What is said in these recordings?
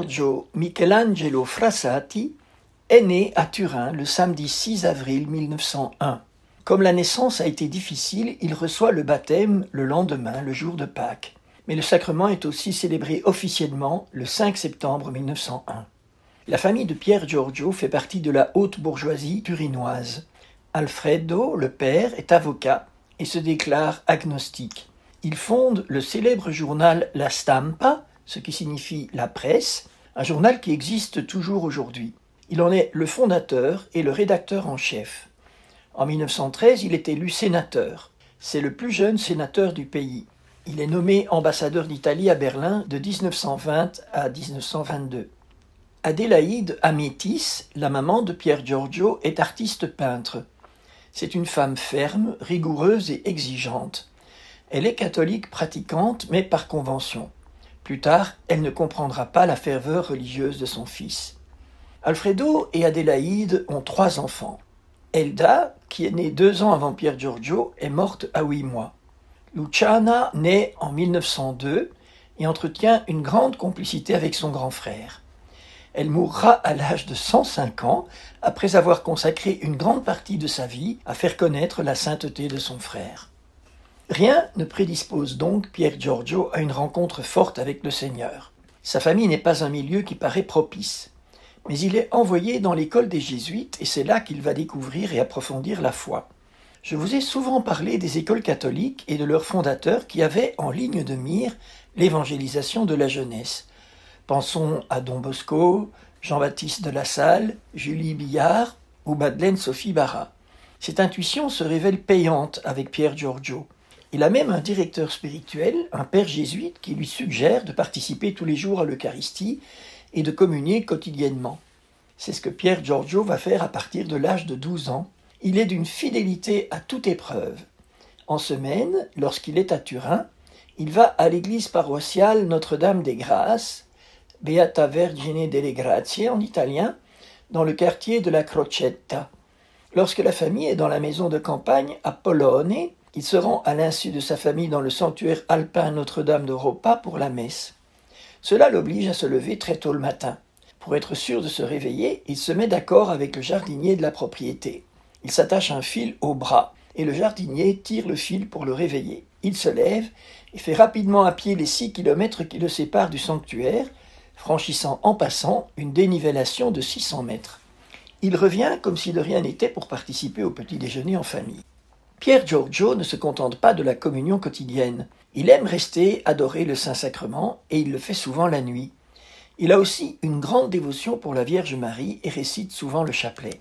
Giorgio Michelangelo Frassati est né à Turin le samedi 6 avril 1901. Comme la naissance a été difficile, il reçoit le baptême le lendemain, le jour de Pâques. Mais le sacrement est aussi célébré officiellement le 5 septembre 1901. La famille de Pier Giorgio fait partie de la haute bourgeoisie turinoise. Alfredo, le père, est avocat et se déclare agnostique. Il fonde le célèbre journal La Stampa, ce qui signifie la presse, un journal qui existe toujours aujourd'hui. Il en est le fondateur et le rédacteur en chef. En 1913, il est élu sénateur. C'est le plus jeune sénateur du pays. Il est nommé ambassadeur d'Italie à Berlin de 1920 à 1922. Adélaïde Amétis, la maman de Pier Giorgio, est artiste peintre. C'est une femme ferme, rigoureuse et exigeante. Elle est catholique pratiquante, mais par convention. Plus tard, elle ne comprendra pas la ferveur religieuse de son fils. Alfredo et Adélaïde ont 3 enfants. Elda, qui est née 2 ans avant Pier Giorgio, est morte à 8 mois. Luciana naît en 1902 et entretient une grande complicité avec son grand frère. Elle mourra à l'âge de 105 ans après avoir consacré une grande partie de sa vie à faire connaître la sainteté de son frère. Rien ne prédispose donc Pier Giorgio à une rencontre forte avec le Seigneur. Sa famille n'est pas un milieu qui paraît propice. Mais il est envoyé dans l'école des jésuites et c'est là qu'il va découvrir et approfondir la foi. Je vous ai souvent parlé des écoles catholiques et de leurs fondateurs qui avaient en ligne de mire l'évangélisation de la jeunesse. Pensons à Don Bosco, Jean-Baptiste de La Salle, Julie Billard ou Madeleine Sophie Barra. Cette intuition se révèle payante avec Pier Giorgio. Il a même un directeur spirituel, un père jésuite, qui lui suggère de participer tous les jours à l'Eucharistie et de communier quotidiennement. C'est ce que Pier Giorgio va faire à partir de l'âge de 12 ans. Il est d'une fidélité à toute épreuve. En semaine, lorsqu'il est à Turin, il va à l'église paroissiale Notre-Dame des Grâces, Beata Vergine delle Grazie en italien, dans le quartier de la Crocetta. Lorsque la famille est dans la maison de campagne à Polone, il se rend à l'insu de sa famille dans le sanctuaire alpin Notre-Dame de Roppa pour la messe. Cela l'oblige à se lever très tôt le matin. Pour être sûr de se réveiller, il se met d'accord avec le jardinier de la propriété. Il s'attache un fil au bras et le jardinier tire le fil pour le réveiller. Il se lève et fait rapidement à pied les 6 kilomètres qui le séparent du sanctuaire, franchissant en passant une dénivellation de 600 mètres. Il revient comme si de rien n'était pour participer au petit déjeuner en famille. Pier Giorgio ne se contente pas de la communion quotidienne. Il aime rester adorer le Saint-Sacrement et il le fait souvent la nuit. Il a aussi une grande dévotion pour la Vierge Marie et récite souvent le chapelet.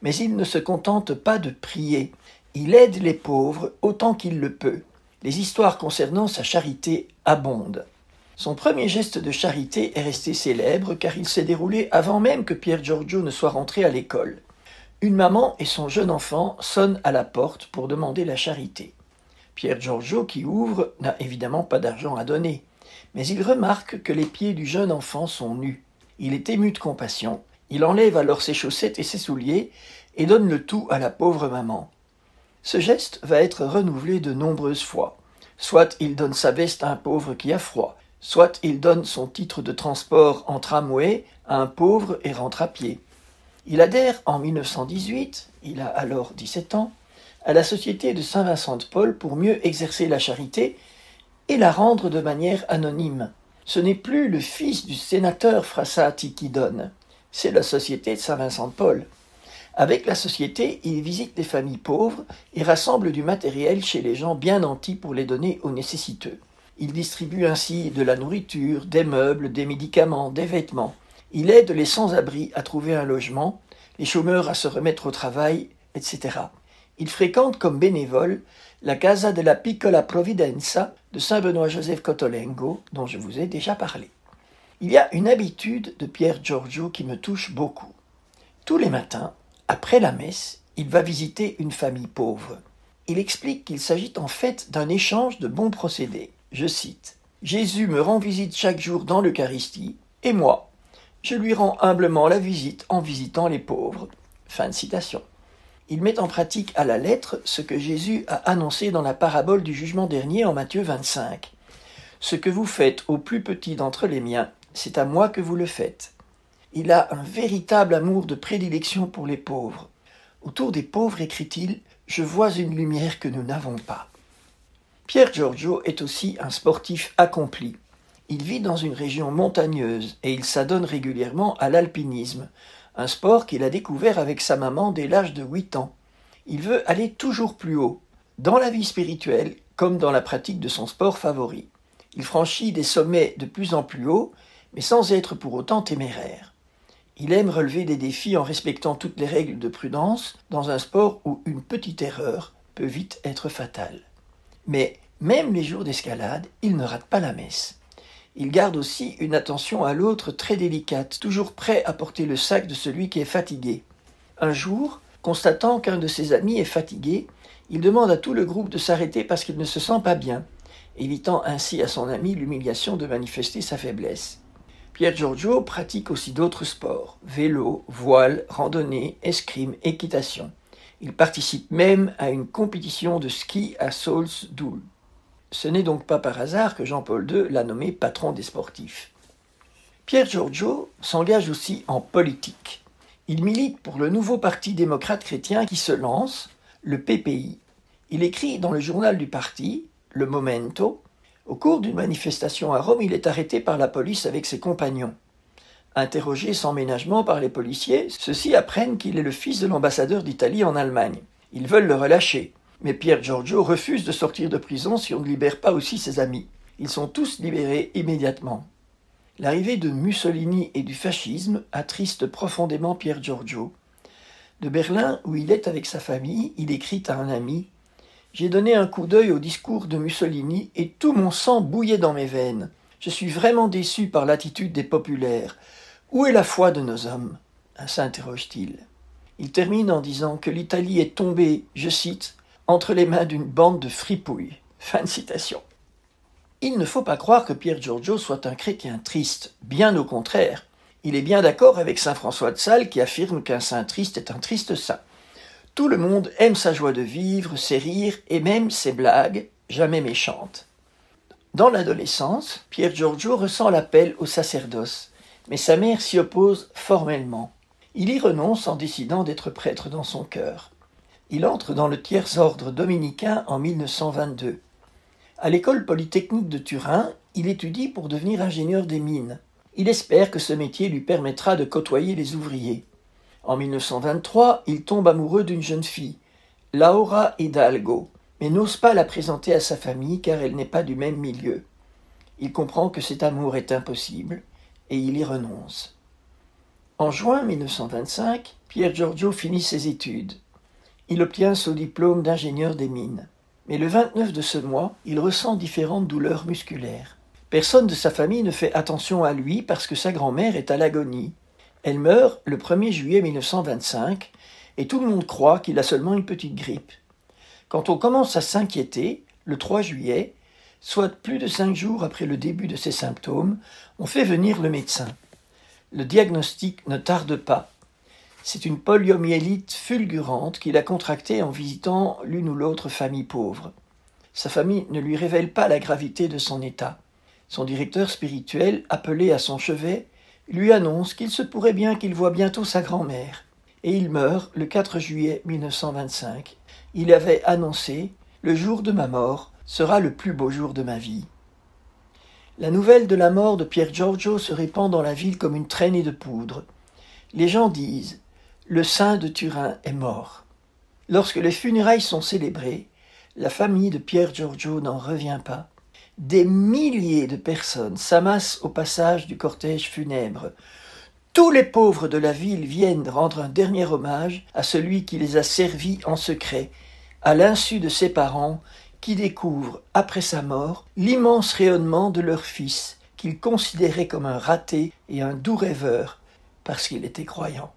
Mais il ne se contente pas de prier. Il aide les pauvres autant qu'il le peut. Les histoires concernant sa charité abondent. Son premier geste de charité est resté célèbre car il s'est déroulé avant même que Pier Giorgio ne soit rentré à l'école. Une maman et son jeune enfant sonnent à la porte pour demander la charité. Pier Giorgio, qui ouvre, n'a évidemment pas d'argent à donner, mais il remarque que les pieds du jeune enfant sont nus. Il est ému de compassion, il enlève alors ses chaussettes et ses souliers et donne le tout à la pauvre maman. Ce geste va être renouvelé de nombreuses fois. Soit il donne sa veste à un pauvre qui a froid, soit il donne son titre de transport en tramway à un pauvre et rentre à pied. Il adhère en 1918, il a alors 17 ans, à la Société de Saint-Vincent-de-Paul pour mieux exercer la charité et la rendre de manière anonyme. Ce n'est plus le fils du sénateur Frassati qui donne, c'est la Société de Saint-Vincent-de-Paul. Avec la société, il visite les familles pauvres et rassemble du matériel chez les gens bien nantis pour les donner aux nécessiteux. Il distribue ainsi de la nourriture, des meubles, des médicaments, des vêtements. Il aide les sans-abri à trouver un logement, les chômeurs à se remettre au travail, etc. Il fréquente comme bénévole la Casa della Piccola Providenza de Saint-Benoît-Joseph Cotolengo, dont je vous ai déjà parlé. Il y a une habitude de Pier Giorgio qui me touche beaucoup. Tous les matins, après la messe, il va visiter une famille pauvre. Il explique qu'il s'agit en fait d'un échange de bons procédés. Je cite « Jésus me rend visite chaque jour dans l'Eucharistie, et moi, je lui rends humblement la visite en visitant les pauvres. » Fin de citation. Il met en pratique à la lettre ce que Jésus a annoncé dans la parabole du jugement dernier en Matthieu 25. « Ce que vous faites au plus petit d'entre les miens, c'est à moi que vous le faites. Il a un véritable amour de prédilection pour les pauvres. Autour des pauvres, écrit-il, je vois une lumière que nous n'avons pas. Pier Giorgio est aussi un sportif accompli. Il vit dans une région montagneuse et il s'adonne régulièrement à l'alpinisme, un sport qu'il a découvert avec sa maman dès l'âge de 8 ans. Il veut aller toujours plus haut, dans la vie spirituelle comme dans la pratique de son sport favori. Il franchit des sommets de plus en plus hauts, mais sans être pour autant téméraire. Il aime relever des défis en respectant toutes les règles de prudence dans un sport où une petite erreur peut vite être fatale. Mais même les jours d'escalade, il ne rate pas la messe. Il garde aussi une attention à l'autre très délicate, toujours prêt à porter le sac de celui qui est fatigué. Un jour, constatant qu'un de ses amis est fatigué, il demande à tout le groupe de s'arrêter parce qu'il ne se sent pas bien, évitant ainsi à son ami l'humiliation de manifester sa faiblesse. Pier Giorgio pratique aussi d'autres sports, vélo, voile, randonnée, escrime, équitation. Il participe même à une compétition de ski à Soulsdouw. Ce n'est donc pas par hasard que Jean-Paul II l'a nommé patron des sportifs. Pier Giorgio s'engage aussi en politique. Il milite pour le nouveau parti démocrate chrétien qui se lance, le PPI. Il écrit dans le journal du parti, le Momento. Au cours d'une manifestation à Rome, il est arrêté par la police avec ses compagnons. Interrogé sans ménagement par les policiers, ceux-ci apprennent qu'il est le fils de l'ambassadeur d'Italie en Allemagne. Ils veulent le relâcher. Mais Pier Giorgio refuse de sortir de prison si on ne libère pas aussi ses amis. Ils sont tous libérés immédiatement. L'arrivée de Mussolini et du fascisme attriste profondément Pier Giorgio. De Berlin, où il est avec sa famille, il écrit à un ami « J'ai donné un coup d'œil au discours de Mussolini et tout mon sang bouillait dans mes veines. Je suis vraiment déçu par l'attitude des populaires. Où est la foi de nos hommes ?» s'interroge-t-il. Il termine en disant que l'Italie est tombée, je cite, entre les mains d'une bande de fripouilles. Fin de citation. Il ne faut pas croire que Pier Giorgio soit un chrétien triste, bien au contraire. Il est bien d'accord avec saint François de Sales qui affirme qu'un saint triste est un triste saint. Tout le monde aime sa joie de vivre, ses rires et même ses blagues, jamais méchantes. Dans l'adolescence, Pier Giorgio ressent l'appel au sacerdoce, mais sa mère s'y oppose formellement. Il y renonce en décidant d'être prêtre dans son cœur. Il entre dans le tiers-ordre dominicain en 1922. À l'école polytechnique de Turin, il étudie pour devenir ingénieur des mines. Il espère que ce métier lui permettra de côtoyer les ouvriers. En 1923, il tombe amoureux d'une jeune fille, Laura Hidalgo, mais n'ose pas la présenter à sa famille car elle n'est pas du même milieu. Il comprend que cet amour est impossible et il y renonce. En juin 1925, Pier Giorgio finit ses études. Il obtient son diplôme d'ingénieur des mines. Mais le 29 de ce mois, il ressent différentes douleurs musculaires. Personne de sa famille ne fait attention à lui parce que sa grand-mère est à l'agonie. Elle meurt le 1er juillet 1925 et tout le monde croit qu'il a seulement une petite grippe. Quand on commence à s'inquiéter, le 3 juillet, soit plus de 5 jours après le début de ses symptômes, on fait venir le médecin. Le diagnostic ne tarde pas. C'est une poliomyélite fulgurante qu'il a contractée en visitant l'une ou l'autre famille pauvre. Sa famille ne lui révèle pas la gravité de son état. Son directeur spirituel, appelé à son chevet, lui annonce qu'il se pourrait bien qu'il voie bientôt sa grand-mère. Et il meurt le 4 juillet 1925. Il avait annoncé « Le jour de ma mort sera le plus beau jour de ma vie ». La nouvelle de la mort de Pier Giorgio se répand dans la ville comme une traînée de poudre. Les gens disent « Le saint de Turin est mort ». Lorsque les funérailles sont célébrées, la famille de Pier Giorgio n'en revient pas. Des milliers de personnes s'amassent au passage du cortège funèbre. Tous les pauvres de la ville viennent rendre un dernier hommage à celui qui les a servis en secret, à l'insu de ses parents qui découvrent, après sa mort, l'immense rayonnement de leur fils, qu'ils considéraient comme un raté et un doux rêveur, parce qu'il était croyant.